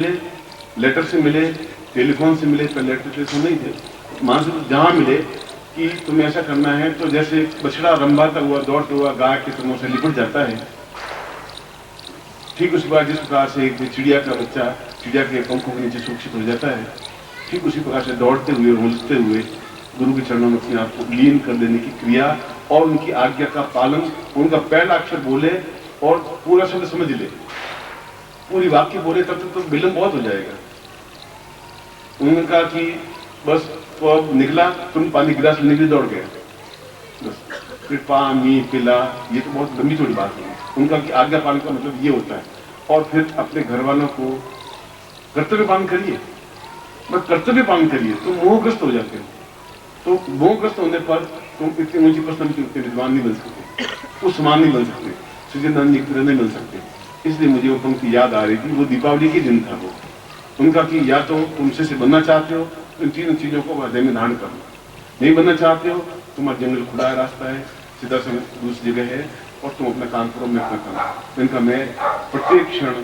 Letter से मिले, telephone से मिले, पर लेटर टेलीफोन नहीं थे। मां से जहां मिले कि तुम्हें ऐसा करना है, तो जैसे बछड़ा रंभाता हुआ दौड़ता हुआ गाय के समूह से लिपट जाता है, ठीक उसी बार जिस प्रकार से एक चिड़िया का बच्चा चिड़िया के पंखों के नीचे सुरक्षित हो जाता है, ठीक उसी प्रकार से दौड़ते हुए उलझते हुए गुरु के चरणों में अपने आप को लीन कर देने की क्रिया और उनकी आज्ञा का पालन, उनका पहला अक्षर बोले और पूरा शब्द समझ ले, पूरी वाक्य बोले, तब तक तो विलंब बहुत हो जाएगा। उन्होंने कहा कि बस तो अब निकला, तुम पानी गिलास लेने के लिए दौड़ गया, बस फिर पानी पिला, ये तो बहुत लंबी चौड़ी बात है। उनका कि आज्ञा पालन का मतलब ये होता है। और फिर अपने घर वालों को कर्तव्य पालन करिए, बस कर्तव्य पालन करिए, तो मोहग्रस्त हो जाते हो। तो मोहग्रस्त होने पर तुम इतनी ऊंची पर्सनालिटी, उतने विद्वान नहीं बन सकते, उस समान नहीं बन सकते, सचिदानंद की तरह नहीं बन सकते। इसलिए मुझे वो पंक्ति याद आ रही थी, वो दीपावली के दिन था वो उनका कि या तो तुम से बनना चाहते हो तो इन तीनों चीजों को हृदय में धारण करना, नहीं बनना चाहते हो तुम्हारा जंगल खुला है, रास्ता है, सीधा से दूसरी जगह है, और तुम अपना काम करो, मैं अपना काम। इनका मैं प्रत्येक क्षण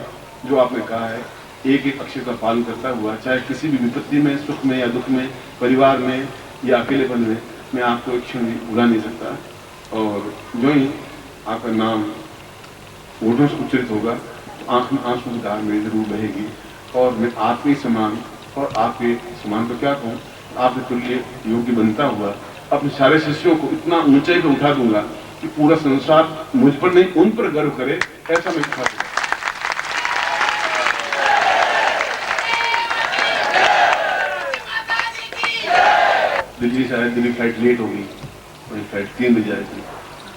जो आपने कहा है एक एक अक्षर का पालन करता हुआ, चाहे किसी भी विपत्ति में, सुख में या दुख में, परिवार में या अकेलेपन में, मैं आपको एक क्षण भी भुला नहीं सकता। और जो ही आपका नाम होठों से उच्चरित होगा तो आंख में आंसू की धार मेरी जरूर बहेगी, और मैं आपके समान, और आपके समान तो क्या कहूँ, आपके तुल्य योग्य बनता हुआ अपने सारे शिष्यों को इतना ऊंचाई पे उठा दूंगा कि पूरा संसार मुझ पर नहीं उन पर गर्व करे, ऐसा मैं उठा दूंगा। दिल्ली शायद दिल्ली फ्लाइट लेट हो गई, मेरी फ्लाइट 3 बजे आई थी,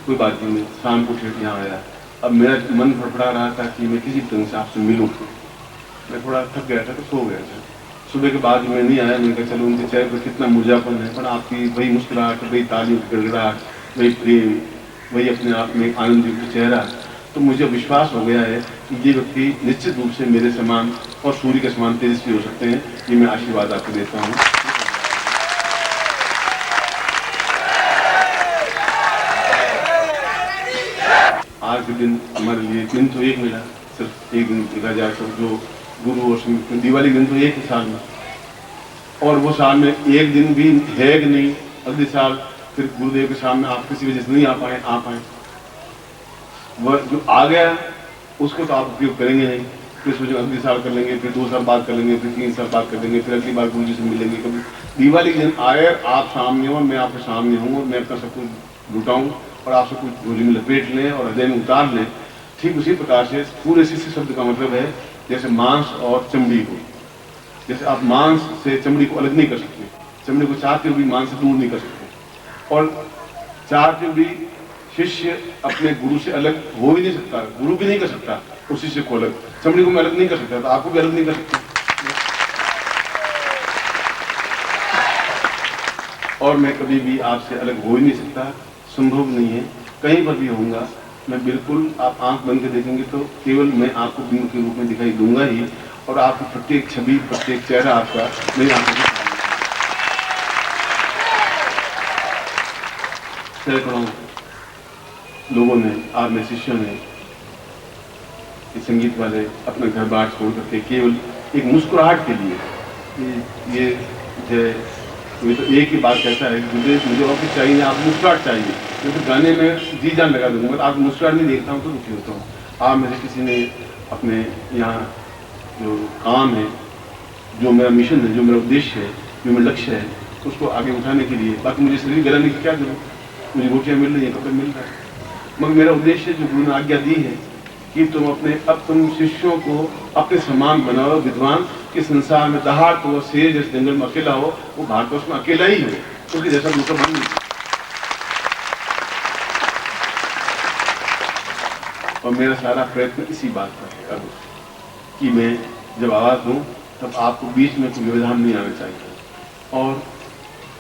कोई बात नहीं, मैं शाम को फिर यहाँ आया। अब मेरा मन फड़फड़ा रहा था कि मैं किसी तरह से आपसे मिलूं। मैं थोड़ा थक गया था तो सो गया था। सुबह के बाद मैं नहीं आया, मैंने कहा चलो उनके चेहरे पर कितना मुरझापन है, पर आपकी वही मुस्कुराहट, वही तालियों की गड़गड़ाहट, वही प्रेम, वही अपने आप में आनंदित चेहरा, तो मुझे विश्वास हो गया है कि ये व्यक्ति निश्चित रूप से मेरे समान और सूर्य के समान तेजस्वी हो सकते हैं। ये मैं आशीर्वाद आपको देता हूँ। आज के दिन हमारे लिए दिन तो एक मिला, सिर्फ एक दिन देखा जाए तो, जो गुरु और दिवाली दिन तो एक ही साल में, और वो साल में एक दिन भी है कि नहीं, अगले साल फिर गुरुदेव के सामने आप किसी वजह से नहीं आ पाए, वह जो आ गया उसको तो आप उपयोग करेंगे नहीं, फिर सोचो अगले साल कर लेंगे, फिर 2 साल बाद कर लेंगे, फिर 3 साल बाद कर लेंगे, फिर अगली बार गुरु जी से मिलेंगे। कभी दिवाली के दिन आए, आप सामने हो, मैं आपके सामने हूँ, और मैं अपना सब कुछ लुटाऊँ और आपसे कुछ झोली में लपेट लें और हृदय में उतार लें। ठीक उसी प्रकार से पूरे शिष्य शब्द का मतलब है जैसे मांस और चमड़ी को, जैसे आप मांस से चमड़ी को अलग नहीं कर सकते, चमड़ी को चाहते हुए भी मांस से दूर नहीं कर सकते, और चाहते हुए शिष्य अपने गुरु से अलग हो ही नहीं सकता, गुरु भी नहीं कर सकता उस शिष्य को अलग, चमड़ी को मैं अलग नहीं कर सकता, तो आपको भी अलग नहीं कर सकता। और मैं कभी भी आपसे अलग हो ही नहीं सकता, संभव नहीं है, कहीं पर भी होऊंगा मैं बिल्कुल, आप आंख बंद के देखेंगे तो केवल मैं आपको बिंब के रूप में दिखाई दूंगा ही, और आपकी प्रत्येक छवि, प्रत्येक चेहरा आपका मेरी आंखों के सामने। सैकड़ों लोगों ने, आप में शिष्यों ने, संगीत वाले अपना घर बार छोड़ करके केवल एक मुस्कुराहट के लिए, ये तो एक ही बात कहता है, मुझे और कुछ चाहिए, आप मुस्कुराहट चाहिए, मैं तो गाने में जी जान लगा दूंगा, आप मुस्कुराहट नहीं देखता हूँ तो दुखी होता हूँ। आप मेरे किसी ने अपने यहाँ जो काम है, जो मेरा मिशन है, जो मेरा उद्देश्य है, जो मेरा लक्ष्य है, उसको आगे उठाने के लिए, बाकी मुझे शरीर गलाने की क्या जरूरत, मुझे रोटियाँ मिल रही है, कपड़े मिल रहा है, मगर मेरा उद्देश्य जो गुरु ने आज्ञा दी है कि तुम शिष्यों को अपने समान बनाओ, विद्वान के संसार में दहाड़ तो वो शेर जैसे जंगल में अकेला हो, वो भारतवर्ष में अकेला ही हो, उसके जैसा दूसरा बन नहीं। और मेरा सारा प्रयत्न इसी बात का है कि मैं जब आवाज दूं तब आपको बीच में कोई व्यवधान नहीं आना चाहिए, और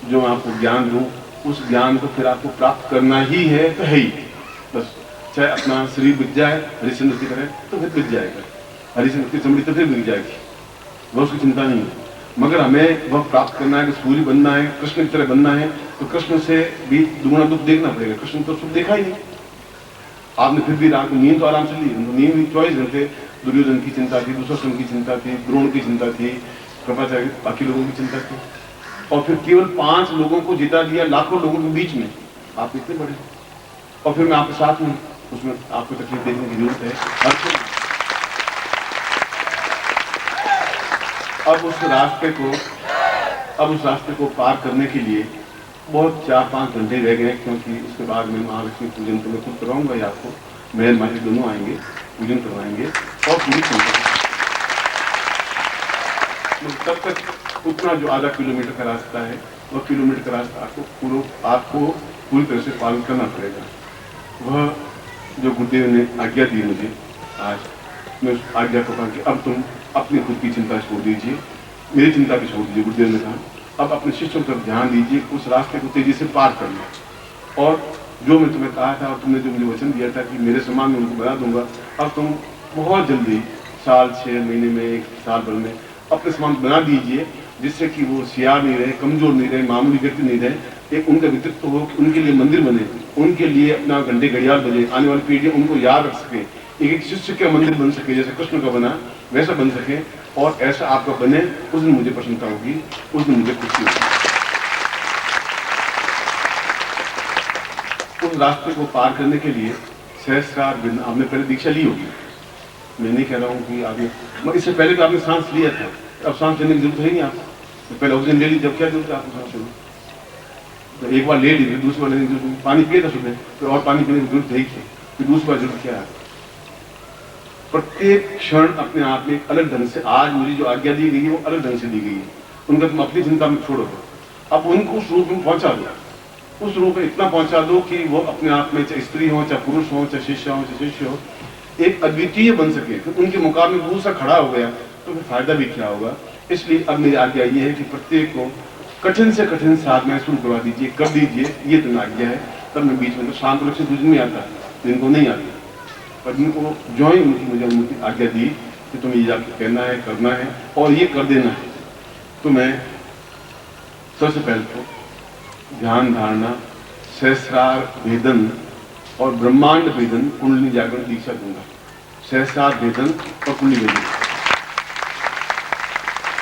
जो मैं आपको ज्ञान दूं उस ज्ञान को फिर आपको प्राप्त करना ही है, तो है ही, बस चाहे अपना शरीर बिक जाए हरिश्चंद्र की तरह तो फिर बिक जाएगा, हरिश्चंद्र की चमड़ी तो फिर बिक जाएगी, वह उसकी चिंता नहीं है, मगर हमें वह प्राप्त करना है कि सूर्य बनना है, कृष्ण की तरह बनना है, तो कृष्ण से भी दुगुना दुख देखना पड़ेगा, कृष्ण तो सुख देखा ही नहीं। आपने फिर भी रात को नींद तो आराम से ली, नींद भी 24 घंटे दुर्योधन की चिंता थी, दुशासन की चिंता थी, द्रोण की चिंता थी, कृपाचार्य बाकी लोगों की चिंता थी, और फिर केवल 5 लोगों को जिता दिया लाखों लोगों के बीच में। आप इतने बड़े, और फिर मैं आपके साथ हूं, उसमें आपको तकलीफ देखने की जरूरत है। अब उस रास्ते को पार करने के लिए बहुत 4-5 घंटे रह गए, क्योंकि उसके बाद में महालक्ष्मी पूजन तो मैं खुद कराऊंगा ही आपको, मेहर माही दोनों आएंगे, पूजन करवाएंगे और पूरी क्षमता। तब तक उतना जो आधा किलोमीटर का रास्ता है, वह किलोमीटर का रास्ता आपको पूरी तरह से पालन करना पड़ेगा। वह जो गुरुदेव ने आज्ञा दी मुझे आज, मैं उस आज्ञा को कहा कि अब तुम अपनी खुद की चिंता छोड़ दीजिए, मेरी चिंता भी छोड़ दीजिए। गुरुदेव ने कहा अब अपने शिष्यों पर ध्यान दीजिए, उस रास्ते को तेजी से पार करना। और जो मैं तुम्हें कहा था और तुमने जो मुझे वचन दिया था कि मेरे समान में उनको बना दूंगा, अब तुम बहुत जल्दी साल 6 महीने में, 1 साल भर में अपने समान बना दीजिए, जिससे कि वो सियार नहीं रहे, कमजोर नहीं रहे, मामूली व्यक्ति नहीं रहे। एक उनका व्यक्तित्व हो कि उनके लिए मंदिर बने, उनके लिए अपना घंटे घड़ियाल बजे, आने वाली पीढ़ी उनको याद रख सके, एक शिष्य का मंदिर बन सके, जैसे कृष्ण का बना वैसा बन सके, और ऐसा आपका बने। उस दिन मुझे प्रसन्नता होगी, उस दिन मुझे खुशी होगी। उस रास्ते को पार करने के लिए सहस्रार दिन आपने पहले दीक्षा ली होगी। मैं नहीं कह रहा हूँ कि आपने, इससे पहले तो आपने सांस लिया था, अब सांस लेने की जरूरत है नहीं आपको। पहले ऑक्सीजन ले ली, जब क्या जरूरत है आपको सांस लेने? तो एक बार ले ली, फिर दूसरी बार लेने की जरूरत, पानी पिए था सुबह, फिर और पानी पीने की जरूरत है, फिर दूसरी बार जरूरत क्या है? प्रत्येक क्षण अपने आप में अलग ढंग से, आज मुझे जो आज्ञा दी गई है वो अलग ढंग से दी गई है। उनका तुम अपनी चिंता में छोड़ो, अब उनको उस रूप में पहुंचा दो, उस रूप में इतना पहुंचा दो कि वो अपने आप में, चाहे स्त्री हो, चाहे पुरुष हो, चाहे शिष्य हो, चाहे शिष्य हो, एक अद्वितीय बन सके। फिर उनके मुकाबले दूसरा खड़ा हो गया तो फिर फायदा भी क्या होगा। इसलिए अब मेरी आज्ञा ये है कि प्रत्येक को कठिन से कठिन साधना शुरू करवा दीजिए, कर दीजिए, ये तो आज्ञा है। तब मैं बीच में तो शांत रूप से दूध नहीं आता, जिनको नहीं आता, पर जिनको जो ही मुझे उनकी आज्ञा दी कि तुम्हें ये जाके कहना है, करना है और ये कर देना है, तो मैं सबसे पहले तो ध्यान धारणा, सहस्रार भेदन और ब्रह्मांड भेदन कुंडली जागरण दीक्षा दूंगा। सहस्रार भेदन और कुंडली भेदन,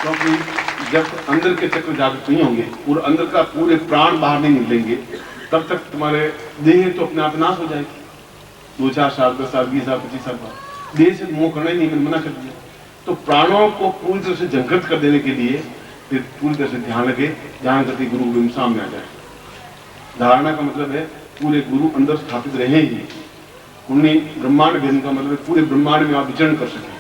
क्योंकि जब अंदर के चक्र जागृत नहीं होंगे, पूरे अंदर का पूरे प्राण बाहर नहीं निकलेंगे, तब तक तुम्हारे देह तो अपने आप नाश हो जाएगी। 2, 4 साल, 10 साल, 20 साल, 25 साल बाद देह से मोह करना ही नहीं, मैंने मना कर दिया। तो प्राणों को पूरी तरह से जागृत कर देने के लिए फिर पूरी तरह से ध्यान लगे, ध्यान करके गुरु गोविंद सामने आ जाए। धारणा का मतलब है पूरे गुरु अंदर स्थापित रहे ही। कुंडली ब्रह्मांड भेदन का मतलब है पूरे ब्रह्मांड में आप विचरण कर सकें।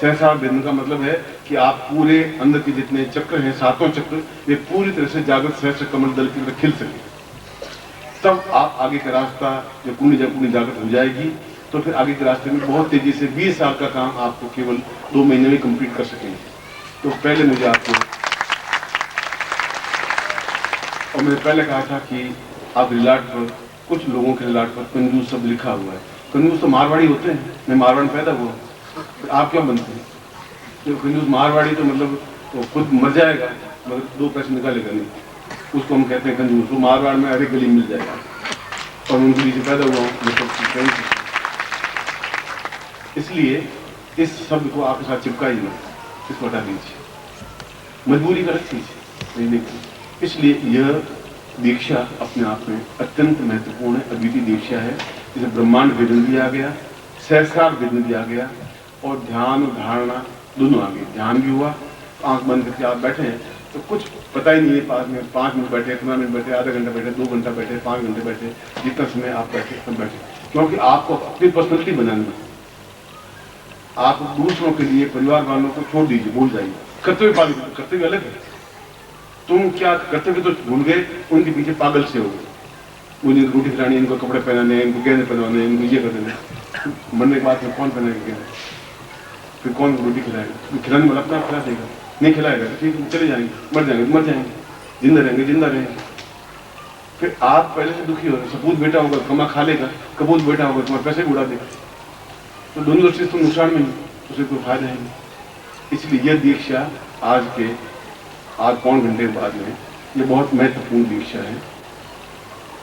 सहस्रार भेदन का मतलब है कि आप पूरे अंदर के जितने चक्र हैं, 7 चक्र, वे पूरी तरह से जागृत सहस्र कमल दल की तरह खिल सके। तब आप आगे का रास्ता, जब कुंडली जागृत हो जाएगी तो फिर आगे के रास्ते में बहुत तेजी से 20 साल का काम आपको केवल 2 महीने में कंप्लीट कर सकेंगे। तो पहले मुझे आपको, और मैंने पहले कहा था कि आप रिलाट पर, कुछ लोगों के रिलाट पर कंजूस शब्द लिखा हुआ है। कंजूस तो मारवाड़ी होते हैं, मैं मारवाड़ में पैदा हुआ, आप क्या बनते हैं? तो कंजूस मारवाड़ी तो मतलब तो खुद मर जाएगा मगर 2 पैसे निकालेगा नहीं, उसको हम कहते हैं कंजूस। वो मारवाड़ में हर एक गली मिल जाएगा, और उनके नीचे पैदा हुआ हूँ। इसलिए इस शब्द को आपके साथ चिपकाइए ना, इसको हटा दीजिए, मजबूरी का रख दीजिए। इसलिए यह दीक्षा अपने आप में अत्यंत महत्वपूर्ण है, अद्वितीय दीक्षा है। इसे ब्रह्मांड भेदन भी आ गया, सहस्रार भेदन भी आ गया, और ध्यान और धारणा दोनों आ गए। ध्यान भी हुआ, आंख बंद करके आप बैठे हैं तो कुछ पता ही नहीं है, 5 मिनट बैठे, 15 मिनट बैठे, आधा घंटा बैठे, 2 घंटा बैठे, 5 घंटे बैठे, जितना समय आप बैठे सब बैठे, क्योंकि आपको अपनी पर्सनैलिटी बनानी है। आप दूसरों के लिए, परिवार वालों को छोड़ दीजिए, भूल जाइए। कर्तव्य अलग है। तुम क्या कर्तव्य तो भूल गए, उनके पीछे पागल से हो गए। मुझे रोटी खिलानी, इनको कपड़े पहनाने, इनको गहने पहनाने, इनको ये कर देना। मरने के बाद में कौन पहनाएगा गहने? फिर कौन रोटी खिलाएगा? खिलाने वाला अपना खिला देगा, नहीं खिलाएगा तो ठीक, चले जाएंगे, मर जाएंगे, जिंदा रहेंगे। फिर आप पहले से दुखी हो रहे, सपूत बेटा होगा कमा खा लेगा, कपूत बेटा होगा तुम्हारे पैसे उड़ा देगा, तो दोनों दृष्टि से तुम नुकसान में नहीं, उसे कोई फायदा है नहीं। इसलिए यह दीक्षा आज 5 घंटे बाद में ये बहुत महत्वपूर्ण दीक्षा है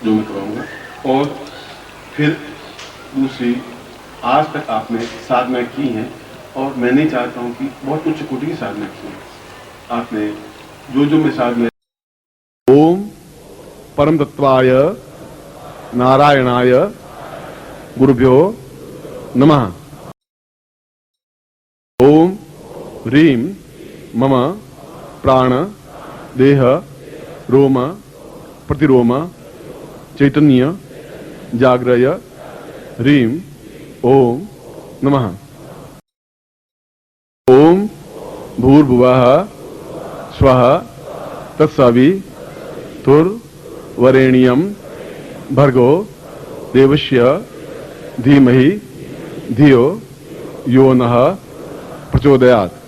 जो मैं कराऊंगा। और फिर दूसरी, आज तक आपने साधना की है और मैं नहीं चाहता हूं कि बहुत उच्च कोटि की साधना की आपने जो मैं साधना। ओम परम तत्वाय नारायणाय गुरुभ्यो नमः। ओम ह्रीं मम प्राण देह रोम प्रतिरोम चैतन्य जाग्रय ह्रीं ओम नमः। ओम भूर्भुवः स्वः तत्सवितुर्वरेण्यं भर्गो देवस्य धीमहि धियो यो नः प्रचोदयात्।